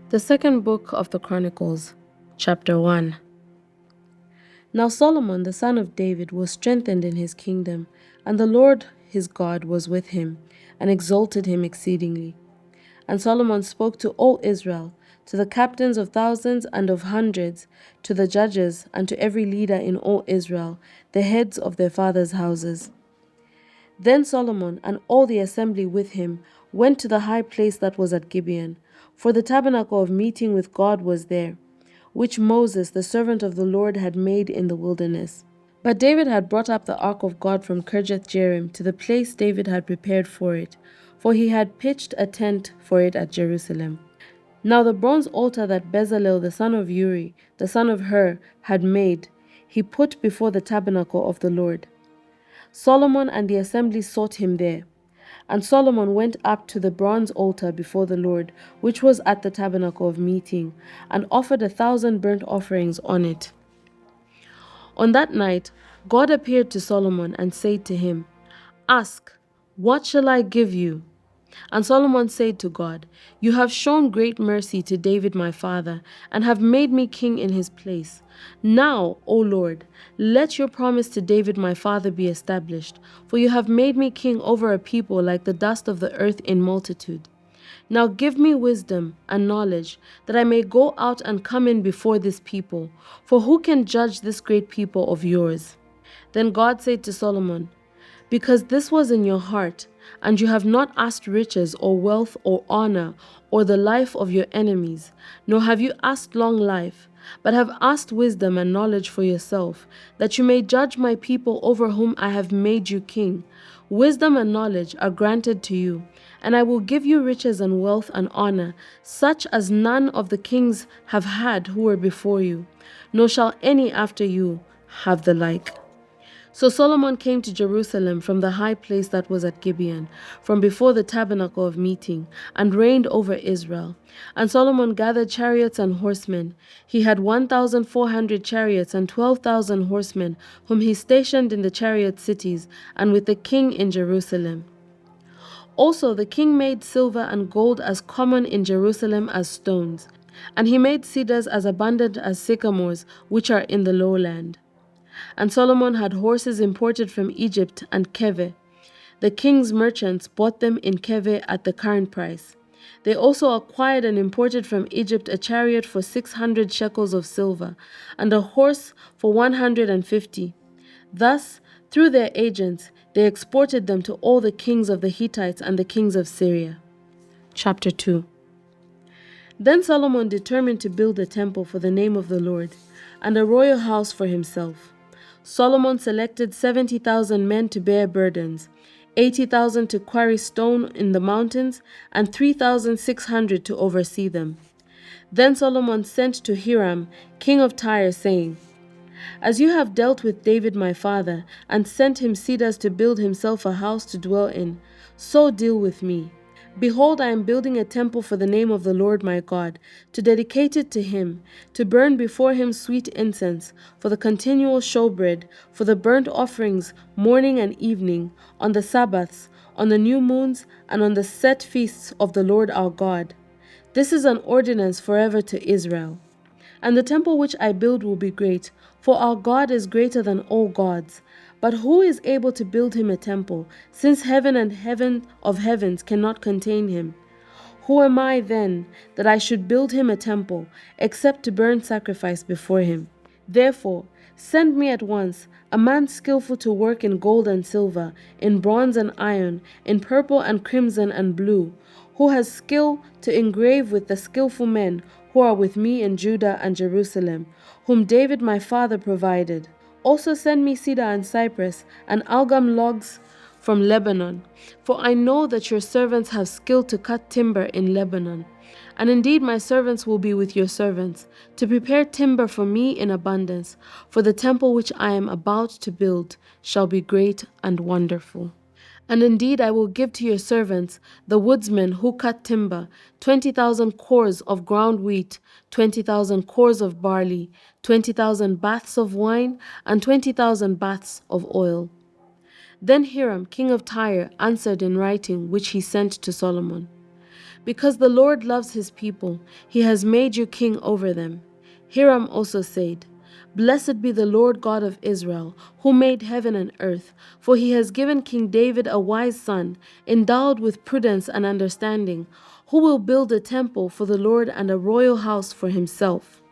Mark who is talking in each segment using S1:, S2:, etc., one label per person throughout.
S1: The second book of the Chronicles, chapter 1. Now Solomon the son of David was strengthened in his kingdom, and the Lord his God was with him, and exalted him exceedingly. And Solomon spoke to all Israel, to the captains of thousands and of hundreds, to the judges, and to every leader in all Israel, the heads of their fathers' houses. Then Solomon and all the assembly with him went to the high place that was at Gibeon, for the tabernacle of meeting with God was there, which Moses the servant of the Lord had made in the wilderness. But David had brought up the ark of God from Kirjath-jearim to the place David had prepared for it, for he had pitched a tent for it at Jerusalem. Now the bronze altar that Bezalel the son of Uri, the son of Hur, had made, he put before the tabernacle of the Lord. Solomon and the assembly sought him there. And Solomon went up to the bronze altar before the Lord, which was at the tabernacle of meeting, and offered 1,000 burnt offerings on it. On that night, God appeared to Solomon and said to him, "Ask, what shall I give you?" And Solomon said to God, "You have shown great mercy to David my father, and have made me king in his place. Now, O Lord, let your promise to David my father be established, for you have made me king over a people like the dust of the earth in multitude. Now give me wisdom and knowledge, that I may go out and come in before this people, for who can judge this great people of yours?" Then God said to Solomon, "Because this was in your heart, and you have not asked riches or wealth or honor or the life of your enemies, nor have you asked long life, but have asked wisdom and knowledge for yourself, that you may judge my people over whom I have made you king. Wisdom and knowledge are granted to you, and I will give you riches and wealth and honor, such as none of the kings have had who were before you, nor shall any after you have the like." So Solomon came to Jerusalem from the high place that was at Gibeon, from before the tabernacle of meeting, and reigned over Israel. And Solomon gathered chariots and horsemen. He had 1,400 chariots and 12,000 horsemen, whom he stationed in the chariot cities, and with the king in Jerusalem. Also the king made silver and gold as common in Jerusalem as stones, and he made cedars as abundant as sycamores, which are in the lowland. And Solomon had horses imported from Egypt and Keve. The king's merchants bought them in Keve at the current price. They also acquired and imported from Egypt a chariot for 600 shekels of silver, and a horse for 150. Thus, through their agents, they exported them to all the kings of the Hittites and the kings of Syria. Chapter 2. Then Solomon determined to build a temple for the name of the Lord, and a royal house for himself. Solomon selected 70,000 men to bear burdens, 80,000 to quarry stone in the mountains, and 3,600 to oversee them. Then Solomon sent to Hiram, king of Tyre, saying, "As you have dealt with David my father, and sent him cedars to build himself a house to dwell in, so deal with me. Behold, I am building a temple for the name of the Lord my God, to dedicate it to him, to burn before him sweet incense, for the continual showbread, for the burnt offerings morning and evening, on the Sabbaths, on the new moons, and on the set feasts of the Lord our God. This is an ordinance forever to Israel. And the temple which I build will be great, for our God is greater than all gods. But who is able to build him a temple, since heaven and heaven of heavens cannot contain him? Who am I, then, that I should build him a temple, except to burn sacrifice before him? Therefore, send me at once a man skillful to work in gold and silver, in bronze and iron, in purple and crimson and blue, who has skill to engrave with the skillful men who are with me in Judah and Jerusalem, whom David my father provided. Also send me cedar and cypress and algum logs from Lebanon, for I know that your servants have skill to cut timber in Lebanon. And indeed my servants will be with your servants, to prepare timber for me in abundance, for the temple which I am about to build shall be great and wonderful. And indeed I will give to your servants, the woodsmen who cut timber, 20,000 cores of ground wheat, 20,000 cores of barley, 20,000 baths of wine, and 20,000 baths of oil." Then Hiram, king of Tyre, answered in writing, which he sent to Solomon, Because the Lord loves his people, he has made you king over them. Hiram also said, Blessed be the Lord God of Israel, who made heaven and earth, for he has given King David a wise son, endowed with prudence and understanding, who will build a temple for the Lord and a royal house for himself.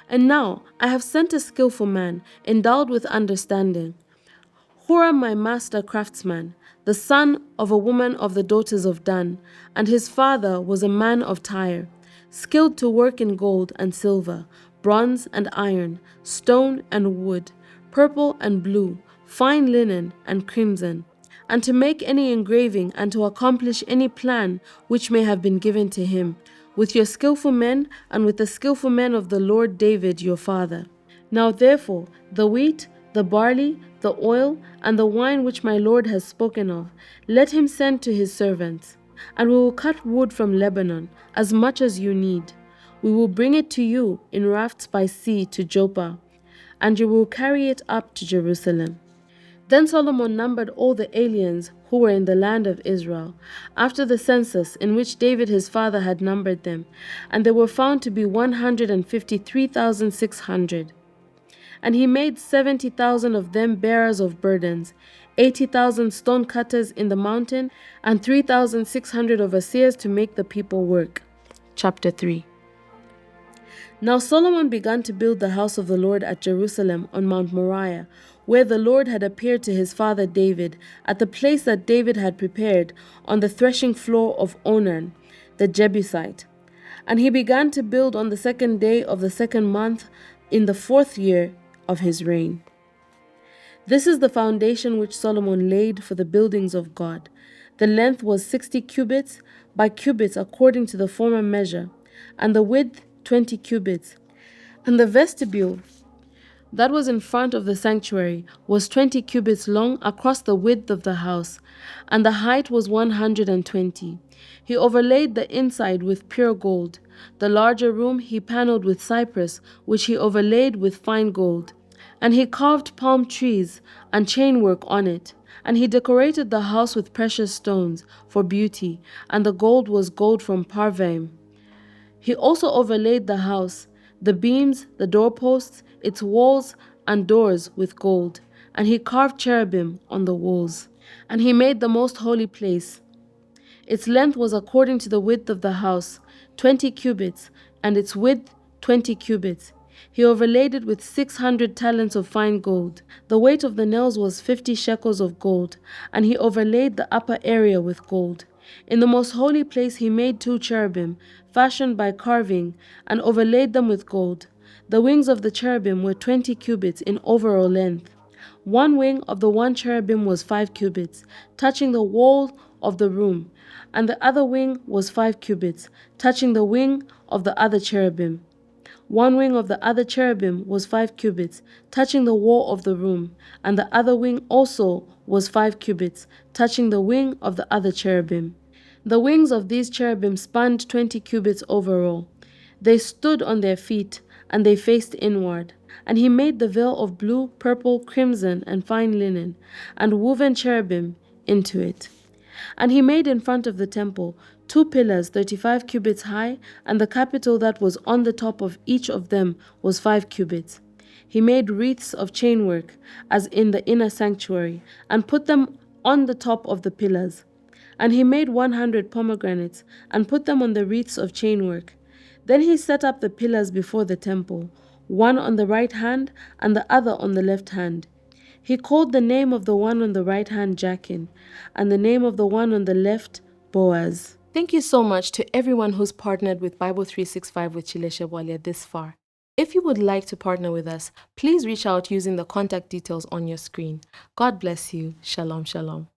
S1: And now I have sent a skillful man, endowed with understanding, Huram my master craftsman, the son of a woman of the daughters of Dan, and his father was a man of Tyre, skilled to work in gold and silver, bronze and iron, stone and wood, purple and blue, fine linen and crimson, and to make any engraving and to accomplish any plan which may have been given to him, with your skillful men and with the skillful men of the Lord David your father. Now therefore, the wheat, the barley, the oil, and the wine which my Lord has spoken of, let him send to his servants. And we will cut wood from Lebanon, as much as you need. We will bring it to you in rafts by sea to Joppa, and you will carry it up to Jerusalem. Then Solomon numbered all the aliens who were in the land of Israel, after the census in which David his father had numbered them, and they were found to be 153,600. And he made 70,000 of them bearers of burdens, 80,000 stone cutters in the mountain, and 3,600 overseers to make the people work. Chapter 3. Now Solomon began to build the house of the Lord at Jerusalem on Mount Moriah, where the Lord had appeared to his father David, at the place that David had prepared, on the threshing floor of Ornan, the Jebusite. And he began to build on the 2nd day of the 2nd month, in the 4th year of his reign. This is the foundation which Solomon laid for the buildings of God. The length was 60 cubits by cubits according to the former measure, and the width 20 cubits. And the vestibule that was in front of the sanctuary was 20 cubits long across the width of the house, and the height was 120. He overlaid the inside with pure gold. The larger room he paneled with cypress, which he overlaid with fine gold. And he carved palm trees and chainwork on it. And he decorated the house with precious stones for beauty, and the gold was gold from Parvaim. He also overlaid the house, the beams, the doorposts, its walls and doors with gold, and he carved cherubim on the walls. And he made the most holy place. Its length was according to the width of the house, 20 cubits, and its width 20 cubits. He overlaid it with 600 talents of fine gold. The weight of the nails was 50 shekels of gold, and he overlaid the upper area with gold. In the most holy place he made 2 cherubim, fashioned by carving, and overlaid them with gold. The wings of the cherubim were 20 cubits in overall length. One wing of the one cherubim was 5 cubits, touching the wall of the room, and the other wing was 5 cubits, touching the wing of the other cherubim. One wing of the other cherubim was 5 cubits, touching the wall of the room, and the other wing also was 5 cubits, touching the wing of the other cherubim. The wings of these cherubim spanned 20 cubits overall. They stood on their feet, and they faced inward. And he made the veil of blue, purple, crimson, and fine linen, and woven cherubim into it. And he made in front of the temple 2 pillars 35 cubits high, and the capital that was on the top of each of them was 5 cubits. He made wreaths of chainwork, as in the inner sanctuary, and put them on the top of the pillars. And he made 100 pomegranates, and put them on the wreaths of chainwork. Then he set up the pillars before the temple, one on the right hand, and the other on the left hand. He called the name of the one on the right hand Jachin, and the name of the one on the left Boaz. Thank you so much to everyone who's partnered with Bible 365 with Chileshe Bwalya this far. If you would like to partner with us, please reach out using the contact details on your screen. God bless you. Shalom, shalom.